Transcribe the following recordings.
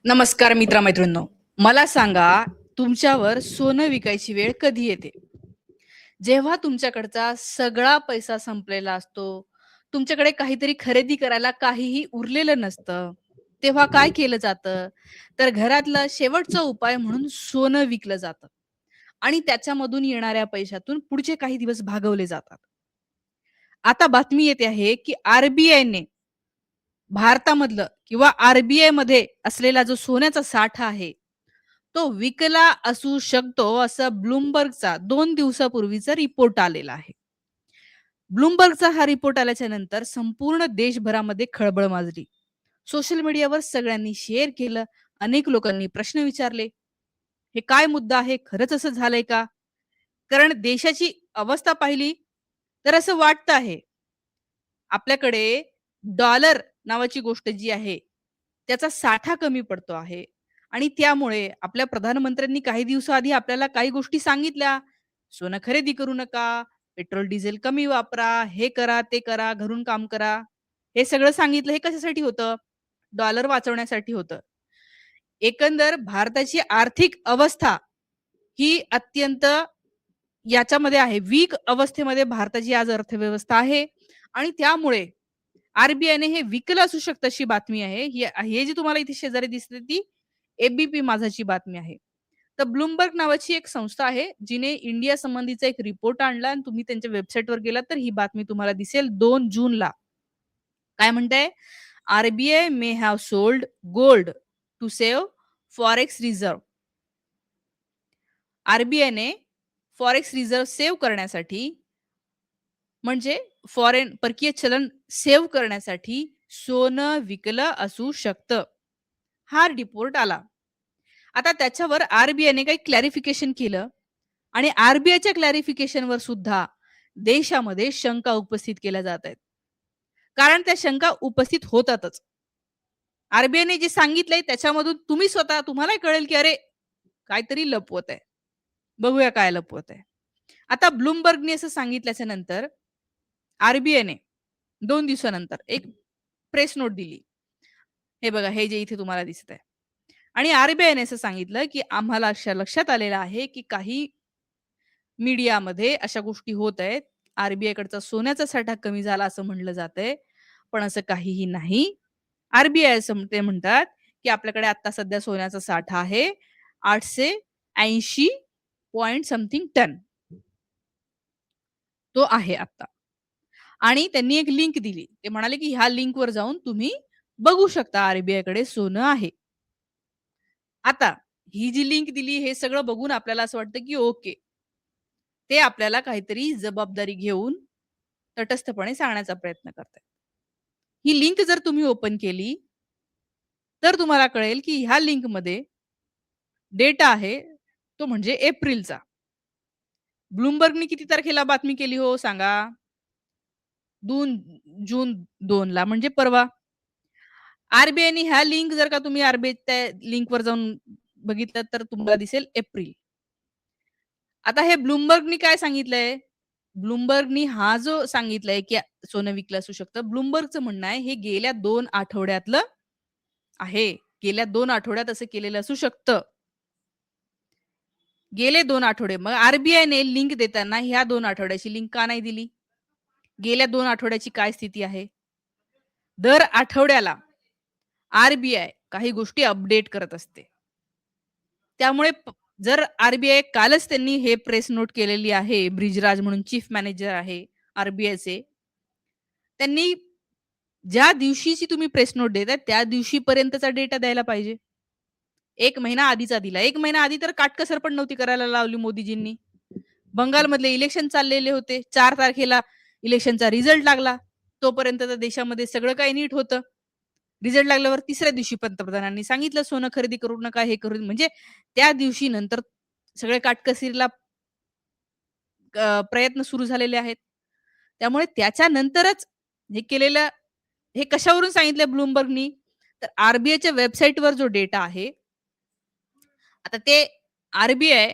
नमस्कार मित्र-मैत्रिणींनो. मला सांगा, तुमच्यावर सोनं विकायची वेळ कधी येते? जेव्हा तुमच्याकडचा सगळा पैसा संपलेला असतो, तुमच्याकडे काहीतरी खरेदी करायला काहीही उरलेलं नसतं, तेव्हा काय केलं जातं? तर घरातला शेवटचा उपाय म्हणून सोनं विकलं जातं आणि त्याच्यामधून येणाऱ्या पैशातून पुढचे काही दिवस भागवले जातात. आता बातमी येते आहे, की आर-बी-आयने भारतामधलं किंवा आर-बी-आयमध्ये असलेला जो सोन्याचा साठा आहे, तो विकला असू शकतो, असं ब्लूमबर्गचा 2 दिवसापूर्वीचा रिपोर्ट आलेला आहे. ब्लूमबर्गचा हा रिपोर्ट आल्याच्या नंतर संपूर्ण देशभरामध्ये खळबळ माजली. सोशल मीडियावर सगळ्यांनी शेअर केलं. अनेक लोकांनी प्रश्न विचारले, "हे काय मुद्दा आहे? खरंच असं झालंय का?" कारण देशाची अवस्था पाहिली तर असं वाटतं आहे, आपल्याकडे डॉलर नावाची गोष्ट जी आहे, त्याचा साठा कमी पडतो आहे आणि त्यामुळे आपल्या प्रधानमंत्र्यांनी काही दिवसाआधी आपल्याला काही गोष्टी सांगितल्या. सोनं खरेदी करू नका, पेट्रोल, डिझेल कमी वापरा, हे करा, ते करा, घरून काम करा. हे सगळं सांगितलं. हे कशासाठी होतं? डॉलर वाचवण्यासाठी होतं. एकंदर भारताची आर्थिक अवस्था ही अत्यंत याच्यामध्ये आहे. वीक अवस्थेमध्ये भारताची आज अर्थव्यवस्था आहे आणि त्यामुळे आर-बी-आयने हे विकलं असू शकतं अशी बातमी आहे. हे जी तुम्हाला इथे शेजारी दिसते ती ए माझाची बातमी आहे. तर ब्लूमबर्ग नावाची एक संस्था आहे, जिने इंडिया संबंधीचा एक रिपोर्ट आणला आणि तुम्ही त्यांच्या वेबसाईटवर गेलात तर ही बातमी तुम्हाला दिसेल 2 जूनला. काय म्हणताय? RBI may have sold gold to save forex reserve. आर-बी-आयने फॉरेक्स रिझर्व्ह सेव्ह करण्यासाठी म्हणजे फॉरेन परकीय चलन सेव्ह करण्यासाठी सोनं विकलं असू शकतं. हा रिपोर्ट आला. आता त्याच्यावर आर-बी-आयने काही क्लॅरिफिकेशन केलं आणि आर-बी-आयच्या क्लॅरिफिकेशनवर सुद्धा देशामध्ये शंका उपस्थित केल्या जात आहेत. कारण त्या शंका उपस्थित होतातच. आर-बी-आयने जे सांगितलंय त्याच्यामधून तुम्ही स्वतः तुम्हालाही कळेल, की अरे काहीतरी लपवत आहे. बघूया काय लपवत आहे. आता ब्लूमबर्गने असं सांगितल्याच्या नंतर आर-बी-आयने 2 दिवसानंतर एक प्रेस नोट दिली. हे बघा, हे जे इथे तुम्हाला दिसत आहे. आणि आर-बी-आयने असं सांगितलं, की आम्हाला लक्षात आलेलं आहे, की काही मीडियामध्ये अशा गोष्टी होत आहेत. आर-बी-आयकडचा सोन्याचा साठा कमी झाला असं म्हटलं जातंय. पण असं काहीही नाही. आर-बी-आय असं ते म्हणतात, की आपल्याकडे आता सध्या सोन्याचा साठा आहे 880 पॉइंट समथिंग टन. तो आहे आता. आणि त्यांनी एक लिंक दिली. ते म्हणाले, की ह्या लिंकवर जाऊन तुम्ही बघू शकता आर-बी-आयकडे सोनं आहे. आता ही जी लिंक दिली हे सगळं बघून आपल्याला असं वाटतं, की ओके. ते आपल्याला काहीतरी जबाबदारी घेऊन तटस्थपणे सांगण्याचा प्रयत्न करतायत. ही लिंक जर तुम्ही ओपन केली, तर तुम्हाला कळेल, की ह्या लिंकमध्ये डेटा आहे, तो म्हणजे एप्रिलचा. ब्लूमबर्गनी किती तारखेला बातमी केली हो सांगा? 2 जून 2 ला म्हणजे परवा. आर-बी-आयनी ह्या लिंक जर का तुम्ही त्या लिंकवर जाऊन बघितलं तर तुम्हाला दिसेल एप्रिल. आता हे ब्लूमबर्गनी काय सांगितलंय? ब्लूमबर्गनी हा जो सांगितलंय, की सोनं विकलं असू शकतं. ब्लूमबर्गचं म्हणणं आहे, हे गेल्या 2 आठवड्यातलं आहे. गेल्या 2 आठवड्यात असं केलेलं असू शकतं. गेले 2 आठवडे. मग आर-बी-आयने लिंक देताना ह्या 2 आठवड्याची लिंक का नाही दिली? गेल्या 2 आठवड्याची काय स्थिती आहे? दर आठवड्याला आर-बी-आय काही गोष्टी अपडेट करत असते. त्यामुळे जर आर-बी-आय कालच त्यांनी हे प्रेस नोट केलेली आहे, ब्रिजराज म्हणून चीफ मॅनेजर आहे आर-बी-आयचे. त्यांनी ज्या दिवशीची तुम्ही प्रेस नोट देताय त्या दिवशीपर्यंतचा डेटा द्यायला पाहिजे. 1 महिना आधीचा दिला. 1 महिना आधी तर काटकसर पण नव्हती करायला लावली मोदीजींनी. बंगालमधले इलेक्शन चाललेले होते. 4 तारखेला इलेक्शनचा रिझल्ट लागला. तोपर्यंत तर देशामध्ये सगळं काही नीट होतं. रिझल्ट लागल्यावर तिसऱ्या दिवशी पंतप्रधानांनी सांगितलं सोनं खरेदी करू नका, हे करू म्हणजे त्या दिवशी नंतर सगळे काटकसरीला प्रयत्न सुरू झालेले आहेत. त्यामुळे त्याच्यानंतरच हे केलेलं हे कशावरून सांगितलं ब्लूमबर्गनी? तर आर-बी-आयच्या वेबसाईटवर जो डेटा आहे, आता ते आर-बी-आय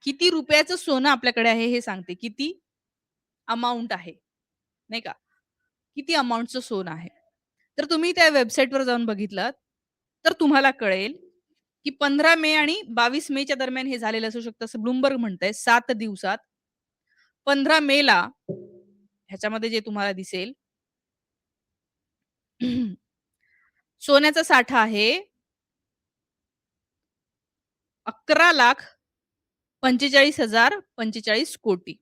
किती रुपयाचं सोनं आपल्याकडे आहे हे सांगते. किती अमाउंट आहे, नाही का? किती अमाउंटचं सोनं आहे. तर तुम्ही त्या वेबसाईटवर जाऊन बघितलात, तर तुम्हाला कळेल, की 15 मे आणि 22 मेच्या दरम्यान हे झालेलं असू शकतं असं ब्लूमबर्ग म्हणतंय. 7 दिवसात 15 मेला ह्याच्यामध्ये जे तुम्हाला दिसेल सोन्याचा साठा आहे 11,45,45 कोटी.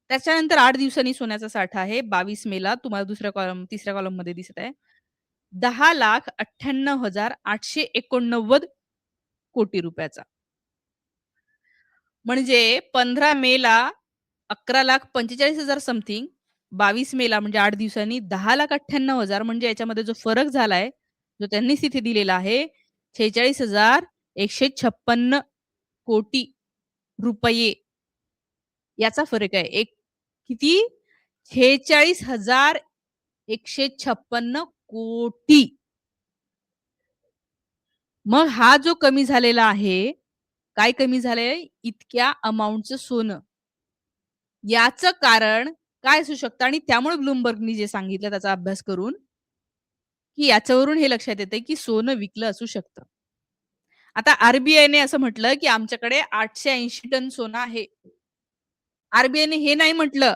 त्याच्यानंतर 8 दिवसांनी सोन्याचा साठा आहे 22 मेला तुम्हाला तिसऱ्या कॉलममध्ये दिसत आहे. 10,98,889 कोटी म्हणजे 15 मेला 11,45,000 समथिंग, 22 मेला म्हणजे 8 दिवसांनी 10,98,000 म्हणजे याच्यामध्ये जो फरक झालाय, जो त्यांनीच तिथे दिलेला आहे, 46,156 कोटी याचा फरक आहे. किती? 46,156 कोटी. मग हा जो कमी झालेला आहे, काय कमी झालंय? इतक्या अमाउंटचं सोनं. याचं कारण काय असू शकतं आणि त्यामुळे ब्लूमबर्गनी जे सांगितलं त्याचा अभ्यास करून, की याच्यावरून हे लक्षात येतंय, की सोनं विकलं असू शकतं. आता आर-बी-आयने असं म्हटलं, की आमच्याकडे 880 टन सोनं आहे. आर-बी-आयने हे नाही म्हटलं,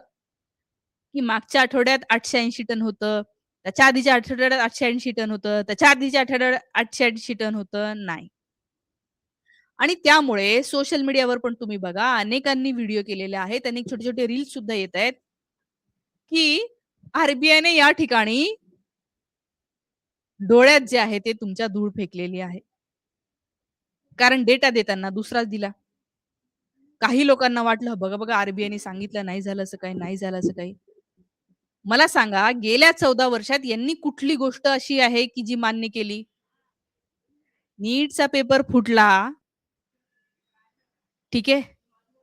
की मागच्या आठवड्यात 880 टन होतं. त्याच्या आधीच्या आठवड्यात 880 टन होतं. त्याच्या आधीच्या आठवड्यात 880 टन होतं. नाही. आणि त्यामुळे सोशल मीडियावर पण तुम्ही बघा अनेकांनी व्हिडिओ केलेले आहेत. अनेक छोटे-छोटे रील्स सुद्धा येतायत, की आर-बी-आयने या ठिकाणी डोळ्यात जे आहे ते तुमच्या धूळ फेकलेली आहे. कारण डेटा देताना दुसराच दिला. काही लोकांना वाटलं, बघा-बघा आर सांगितलं, नाही झालं असं काही, नाही झालं असं काही. मला सांगा गेल्या 14 वर्षात यांनी कुठली गोष्ट अशी आहे, की जी मान्य केली? नीटचा पेपर फुटला, ठीक आहे.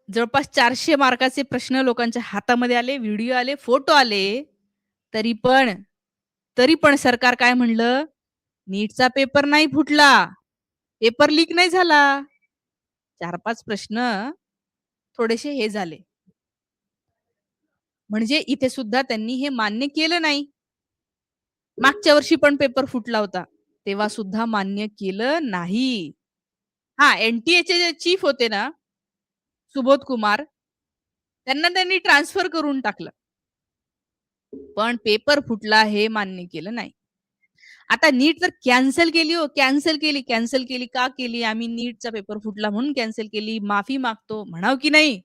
जवळपास 400 मार्काचे प्रश्न लोकांच्या हातामध्ये आले, व्हिडिओ आले, फोटो आले. तरी पण, तरी पण सरकार काय म्हणलं? नीटचा पेपर नाही फुटला, पेपर लीक नाही झाला. 4-5 प्रश्न थोडेसे हे झाले. म्हणजे इथे सुद्धा त्यांनी हे मान्य केलं नाही. मागच्या वर्षी पण पेपर फुटला होता. तेव्हा सुद्धा मान्य केलं नाही. हां, एन-टी-एचे जे चीफ होते ना, सुबोध कुमार, त्यांना त्यांनी ट्रान्सफर करून टाकलं. पण पेपर फुटला हे मान्य केलं नाही. आता नीट तर कॅन्सल केली हो, कॅन्सल केली. कॅन्सल केली का केली? आम्ही नीटचा पेपर फुटला म्हणून कॅन्सल केली. माफी मागतो म्हणावं की नाही?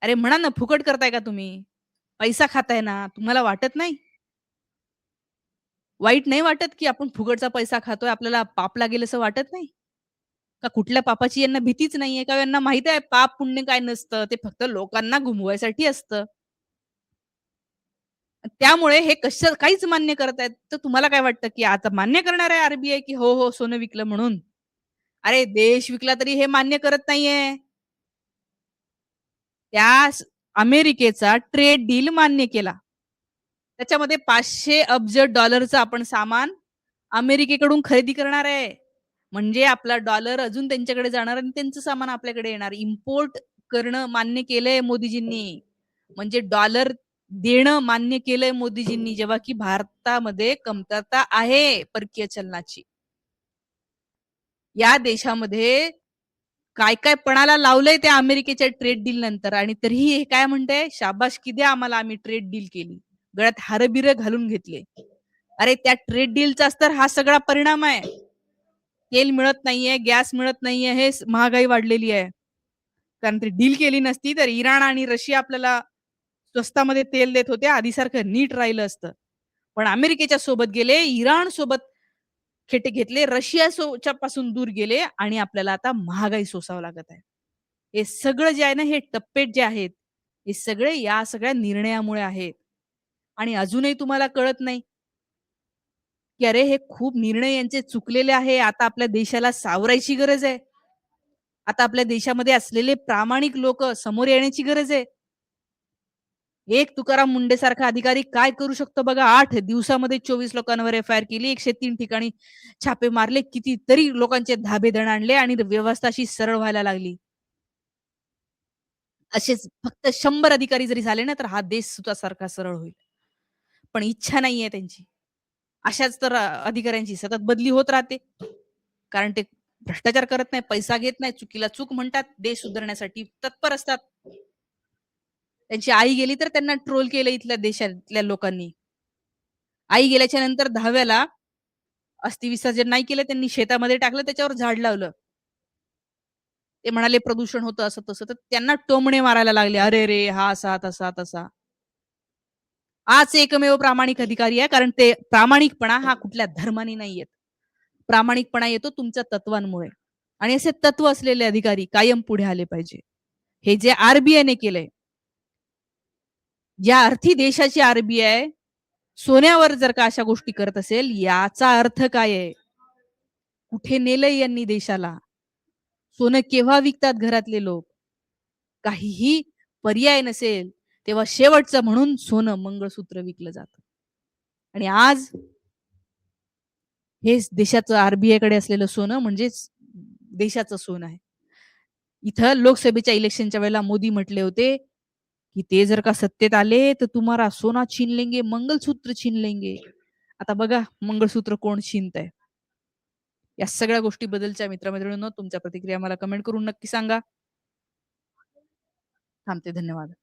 अरे म्हणा ना, फुकट करताय का तुम्ही? पैसा खाताय ना, तुम्हाला वाटत नाही? वाईट नाही वाटत, की आपण फुकटचा पैसा खातोय, आपल्याला पाप लागेल असं वाटत नाही? का कुठल्या पापाची यांना भीतीच नाहीये? का यांना माहीत आहे पाप पुण्य काय नसतं, ते फक्त लोकांना गुमवायसाठी असतं. त्यामुळे हे कसं काहीच मान्य करत आहेत. तर तुम्हाला काय वाटतं, की आता मान्य करणार आहे आर की हो, हो, सोनं विकलं म्हणून? अरे देश विकला तरी हे मान्य करत नाहीये. त्या अमेरिकेचा ट्रेड डील मान्य केला. त्याच्यामध्ये 500 अब्ज डॉलरचं आपण सामान अमेरिकेकडून खरेदी करणार आहे. म्हणजे आपला डॉलर अजून त्यांच्याकडे जाणार आणि त्यांचं सामान आपल्याकडे येणार. इम्पोर्ट करणं मान्य केलंय मोदीजींनी. म्हणजे डॉलर देणं मान्य केलंय मोदीजींनी, जेव्हा की भारतामध्ये कमतरता आहे परकीय चलनाची. या देशामध्ये काय-काय पणाला लावलंय त्या अमेरिकेच्या ट्रेड डील नंतर आणि तरीही हे काय म्हणतंय, शाबासकी द्या आम्हाला आम्ही ट्रेड डील केली. गळ्यात हारं-बिरं घालून घेतले. अरे त्या ट्रेड डीलचाच तर हा सगळा परिणाम आहे. तेल मिळत नाहीये, गॅस मिळत नाहीये, महागाई वाढलेली आहे. कारण ती डील केली नसती तर इराण आणि रशिया आपल्याला स्वस्तामध्ये तेल देत होते. आधीसारखं नीट राहिलं असतं. पण अमेरिकेच्या सोबत गेले, इराण सोबत खेटे घेतले, रशिया पासून दूर गेले आणि आपल्याला आता महागाई सोसावं लागत आहे. हे सगळं जे आहे ना, हे टप्पे जे आहेत, हे सगळे या सगळ्या निर्णयामुळे आहेत. आणि अजूनही तुम्हाला कळत नाही, की अरे हे खूप निर्णय यांचे चुकलेले आहे. आता आपल्या देशाला सावरायची गरज आहे. आता आपल्या देशामध्ये असलेले प्रामाणिक लोकं समोर येण्याची गरज आहे. एक तुकाराम मुंडेसारखा अधिकारी काय करू शकतो बघा. 8 दिवसामध्ये 24 लोकांवर एफ-आय-आर केली. 103 ठिकाणी छापे मारले. कितीतरी लोकांचे धाबे-धड आणले आणि व्यवस्था अशी सरळ व्हायला लागली. असेच फक्त 100 अधिकारी जरी झाले ना, तर हा देश सुद्धा सारखा सरळ होईल. पण इच्छा नाहीये त्यांची. अशाच तर अधिकाऱ्यांची सतत बदली होत राहते. कारण ते भ्रष्टाचार करत नाही, पैसा घेत नाही, चुकीला चूक म्हणतात, देश सुधारण्यासाठी तत्पर असतात. त्यांची आई गेली तर त्यांना ट्रोल केलं इथल्या देशातल्या लोकांनी. आई गेल्याच्या नंतर 10व्याला अस्थि विसर्जन नाही केलं त्यांनी शेतामध्ये टाकलं, त्याच्यावर झाड लावलं. ते म्हणाले प्रदूषण होतं असं-तसं. तर त्यांना टोमणे मारायला लागले. "अरे रे! हा असा, तसा, तसा." हाच एकमेव प्रामाणिक अधिकारी आहे. कारण ते प्रामाणिकपणा हा कुठल्या धर्माने नाही येत. प्रामाणिकपणा येतो तुमच्या तत्वांमुळे आणि असे तत्व असलेले अधिकारी कायम पुढे आले पाहिजे. हे जे आर ने केलंय, ज्या अर्थी देशाची आर सोन्यावर जर का अशा गोष्टी करत असेल, याचा अर्थ काय आहे? कुठे नेलंय यांनी देशाला? सोनं केव्हा विकतात घरातले लोक? काहीही पर्याय नसेल, तेव्हा शेवटचं म्हणून सोनं, मंगळसूत्र विकलं जातं. आणि आज हे देशाचं आर-बी-आयकडे असलेलं सोनं म्हणजेच देशाचं सोनं आहे. इथं लोकसभेच्या इलेक्शनच्या वेळेला मोदी म्हटले होते, की ते जर का सत्तेत आले, तर तुम्हारा सोना छीन लेंगे, मंगलसूत्र छीन लेंगे. आता बघा मंगळसूत्र कोण छीनतंय. या सगळ्या गोष्टीबद्दलच्या मित्र-मैत्रिणींनो तुमच्या प्रतिक्रिया मला कमेंट करून नक्की सांगा. थांबते. धन्यवाद.